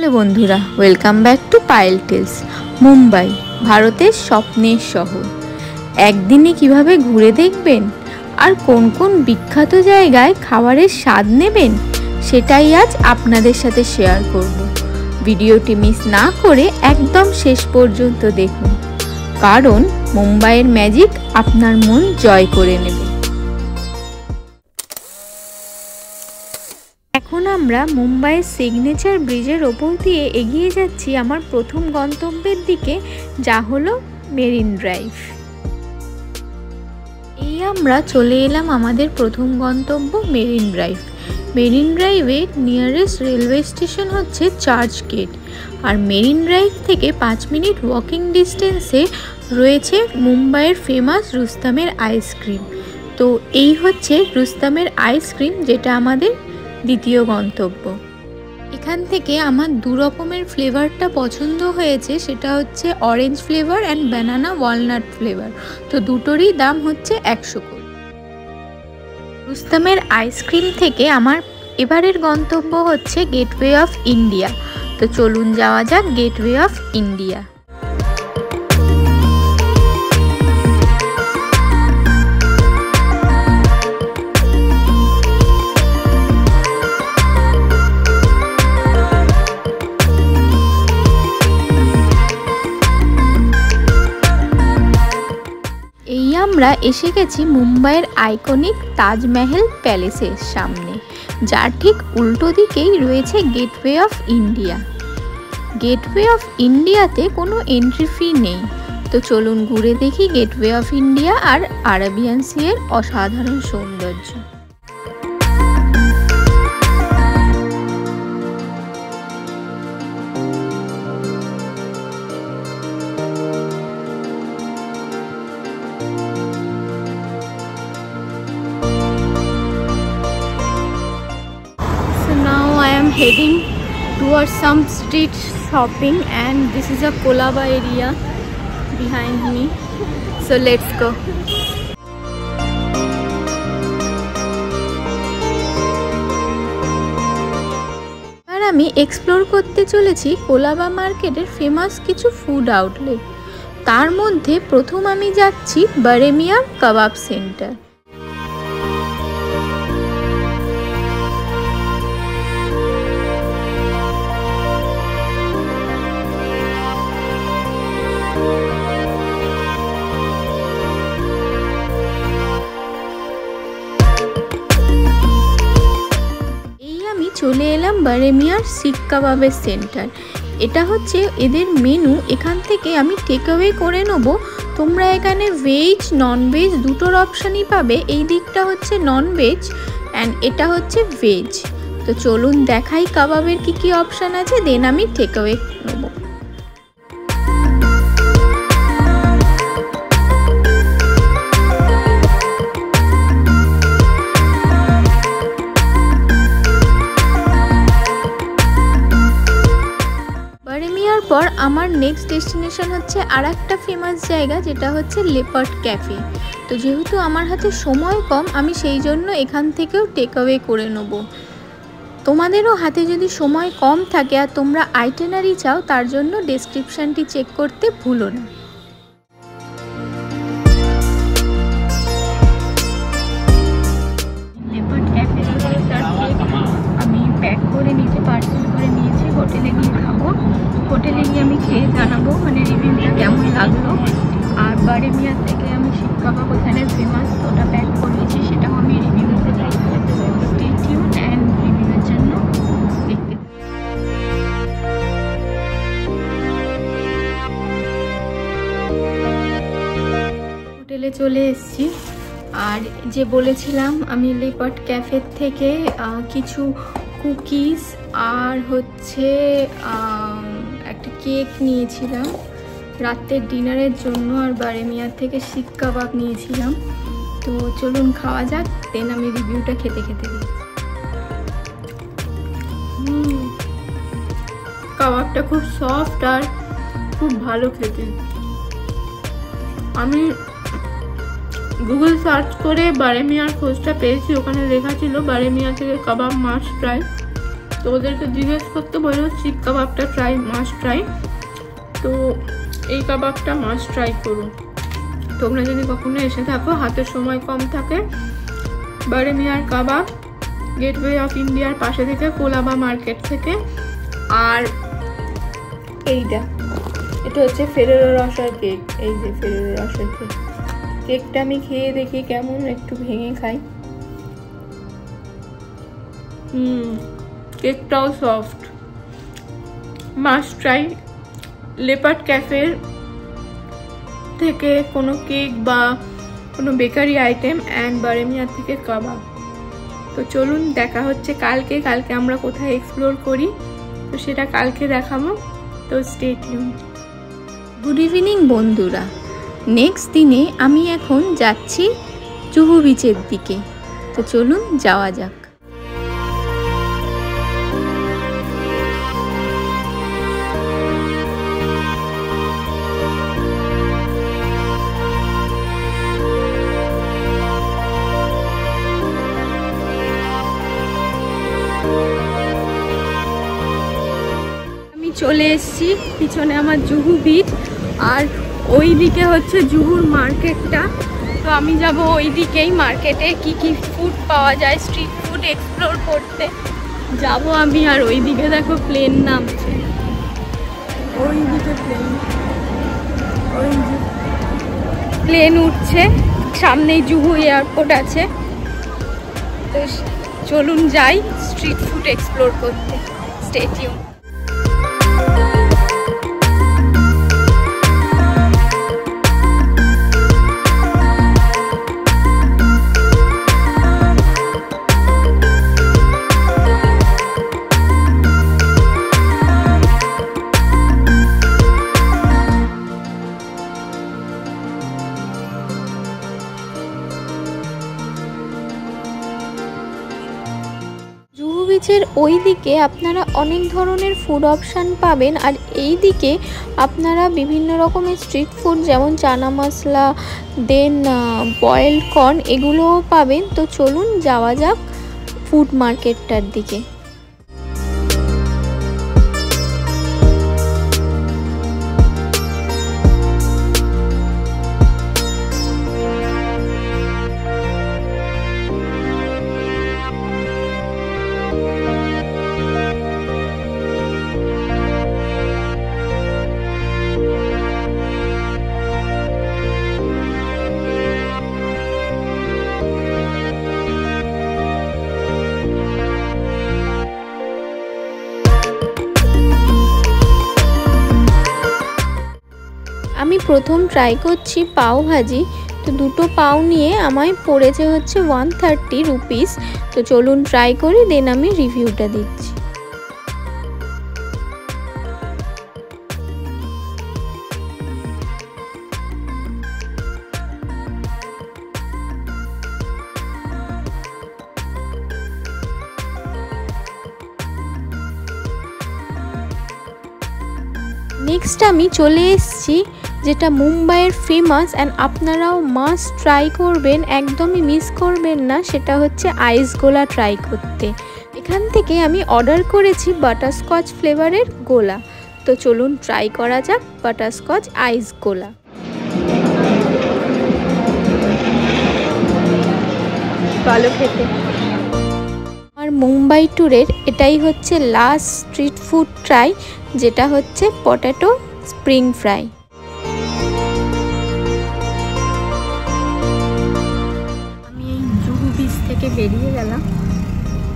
Hello বন্ধুরা, welcome back to Payel tales. Mumbai ভারতের স্বপ্নের শহর। একদিনে কিভাবে ঘুরে দেখবেন আর কোন কোন বিখ্যাত জায়গায় খাবারের স্বাদ নেবেন সেটাই আজ আপনাদের সাথে শেয়ার করব। ভিডিওটি মিস না করে একদম শেষ পর্যন্ত দেখুন, কারণ মুম্বাইয়ের ম্যাজিক আপনার মন জয় করে নেবে। এখন আমরা মুম্বাইয়ের সিগনেচার ব্রিজের ওপর দিয়ে এগিয়ে যাচ্ছি আমার প্রথম গন্তব্যের দিকে, যা হলো মেরিন ড্রাইভ। এই আমরা চলে এলাম আমাদের প্রথম গন্তব্য মেরিন ড্রাইভ। মেরিন ড্রাইভের নিয়ারেস্ট রেলওয়ে স্টেশন হচ্ছে চার্চ গেট, আর মেরিন ড্রাইভ থেকে 5 মিনিট ওয়াকিং ডিস্টেন্সে রয়েছে মুম্বাইয়ের ফেমাস রুস্তামের আইসক্রিম। তো এই হচ্ছে রুস্তামের আইসক্রিম, যেটা আমাদের দ্বিতীয় গন্তব্য। এখান থেকে আমার দু রকমের ফ্লেভারটা পছন্দ হয়েছে, সেটা হচ্ছে orange flavour and banana walnut flavour. তো দুটোরই দাম হচ্ছে 100 করে। রুস্তামের আইসক্রিম থেকে আমার এবারের গন্তব্য হচ্ছে গেটওয়ে অফ ইন্ডিয়া। তো চলুন যাওয়া যাক গেটওয়ে অফ ইন্ডিয়া। আমরা এসে গেছি মুম্বাইয়ের আইকনিক তাজমহল প্যালেসের সামনে, যার ঠিক উল্টো দিকেই রয়েছে gateway of India. Gateway of ইন্ডিয়াতে কোনো এন্ট্রি ফি নেই। তো চলুন ঘুরে দেখি গেটওয়ে অফ ইন্ডিয়া আর আরাবিয়ান সির অসাধারণ সৌন্দর্য। Heading towards some street shopping, and this is a Kolaba area behind me, so let's go. আর আমি এক্সপ্লোর করতে চলেছি কোলাবা মার্কেটের ফেমাস কিছু ফুড আউটলেট। তার মধ্যে প্রথম আমি যাচ্ছি বারেমিয়া কাবাব সেন্টার। চলে এলাম বারেমিয়ার শিখ কাবাবের সেন্টার। এটা হচ্ছে এদের মেনু। এখান থেকে আমি টেক অ্যাওয়ে করে নেব। তোমরা এখানে ভেজ নন ভেজ দুটোর অপশানই পাবে। এই দিকটা হচ্ছে নন ভেজ অ্যান্ড এটা হচ্ছে ভেজ। তো চলুন দেখাই কাবাবের কি কি অপশান আছে, দেন আমি টেক অ্যাওয়ে নেব। পর আমার নেক্সট ডেস্টিনেশন হচ্ছে আর একটা ফেমাস জায়গা, যেটা হচ্ছে লেপার্ড ক্যাফে। তো যেহেতু আমার হাতে সময় কম, আমি সেই জন্য এখান থেকেও টেক অ্যাওয়ে করে নেব। তোমাদেরও হাতে যদি সময় কম থাকে আর তোমরা আইটেনারি চাও, তার জন্য ডেসক্রিপশানটি চেক করতে ভুলো না। লেপার্ড ক্যাফে আমি প্যাক করে নিয়েছি, পার্সেল করে নিয়েছি। হোটেলে গিয়ে খাবো। হোটেলে গিয়ে আমি খেয়ে জানাবো মানে রিভিউটা কেমন লাগলো। আর বারেমিয়া থেকে আমি শিখ কাবাব ওখানে ফেমাস, ওটা প্যাক করেছি, সেটাও আমি রিভিউ দিতে চাই। স্টে টিউন অ্যান্ড রিভিউয়ের জন্য দেখতে। হোটেলে চলে এসেছি, আর যে বলেছিলাম আমি লেপার্ড ক্যাফে থেকে কিছু কুকিজ আর হচ্ছে একটা কেক নিয়েছিলাম রাতের ডিনারের জন্য, আর বারেমিয়ার থেকে শিখ কাবাব নিয়েছিলাম। তো চলুন খাওয়া যাক, দেন আমি রিভিউটা খেতে খেতে দিই। কাবাবটা খুব সফট আর খুব ভালো খেতে। আমি গুগল সার্চ করে বারেমিয়ার খোঁজটা পেয়েছি, ওখানে লেখা ছিল বারেমিয়া থেকে কাবাব মাস্ট ট্রাই। তো ওদেরকে জিজ্ঞেস করতে বললো চিক কাবাবটা মাস্ট ট্রাই। তো এই কাবাবটা মাস্ট ট্রাই করো। তোমরা যদি কখনো এসে থাকো, হাতের সময় কম থাকে, বারেমিয়ার কাবাব গেটওয়ে অফ ইন্ডিয়ার পাশে থেকে, কোলাবা মার্কেট থেকে। আর এটা হচ্ছে ফেরেরো রসার কেক। এই যে ফেরেরো রসার কেক, কেকটা আমি খেয়ে দেখি কেমন, একটু ভেঙে খাই। কেকটাও সফট, মাস্ট ট্রাই। লেপার্ড ক্যাফের থেকে কোনো কেক বা কোনো বেকারি আইটেম, অ্যান্ড বারেমিয়ার থেকে কাবাব। তো চলুন দেখা হচ্ছে কালকে আমরা কোথায় এক্সপ্লোর করি, তো সেটা কালকে দেখাবো। তো স্টে টিউনড। গুড ইভিনিং বন্ধুরা। নেক্সট দিনে আমি এখন যাচ্ছি জুহু বিচের দিকে। তো চলুন যাওয়া যাক। চলে এসেছি, পিছনে আমার জুহু বিচ, আর ওই দিকে হচ্ছে জুহুর মার্কেটটা। তো আমি যাব ওই দিকেই, মার্কেটে কি কি ফুড পাওয়া যায়, স্ট্রিট ফুড এক্সপ্লোর করতে যাব আমি। আর ওই দিকে দেখো প্লেন নামছে, ওই দিকে প্লেন উঠছে, সামনেই জুহু এয়ারপোর্ট আছে। তো চলুন যাই স্ট্রিট ফুড এক্সপ্লোর করতে। Stay tuned. বিচের ওই দিকে আপনারা অনেক ধরনের ফুড অপশান পাবেন, আর এই দিকে আপনারা বিভিন্ন রকমের স্ট্রিট ফুড যেমন চানা মশলা, দেন বয়েলড কর্ন, এগুলোও পাবেন। তো চলুন যাওয়া যাক ফুড মার্কেটটার দিকে। আমি প্রথম ট্রাই করছি পাও ভাজি। তো দুটো পাও নিয়ে আমায় পড়েছে হচ্ছে 130 রুপিস। তো চলুন ট্রাই করি, দেন আমি রিভিউটা দিচ্ছি। নেক্সট আমি চলে এসেছি যেটা মুম্বাইয়ের ফেমাস, অ্যান্ড আপনারাও মাস্ট ট্রাই করবেন, একদমই মিস করবেন না, সেটা হচ্ছে আইস গোলা ট্রাই করতে। এখান থেকে আমি অর্ডার করেছি বাটারস্কচ ফ্লেভারের গোলা। তো চলুন ট্রাই করা যাক বাটারস্কচ আইস গোলা। ভালো খেতে। আর মুম্বাই ট্যুরের এটাই হচ্ছে লাস্ট স্ট্রিট ফুড ট্রাই, যেটা হচ্ছে পটেটো স্প্রিং ফ্রাই। আমি এই জুহু বিচ থেকে বেরিয়ে গেলাম,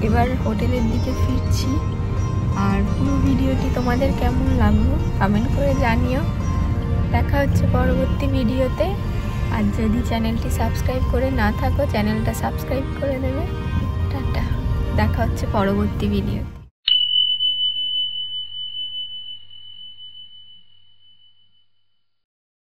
এবার হোটেলের দিকে ফিরছি। আর পুরো ভিডিওটি তোমাদের কেমন লাগলো কমেন্ট করে জানিও। দেখা হচ্ছে পরবর্তী ভিডিওতে। আর যদি চ্যানেলটি সাবস্ক্রাইব করে না থাকো, চ্যানেলটা সাবস্ক্রাইব করে দেবে। টাটা, দেখা হচ্ছে পরবর্তী ভিডিওতে।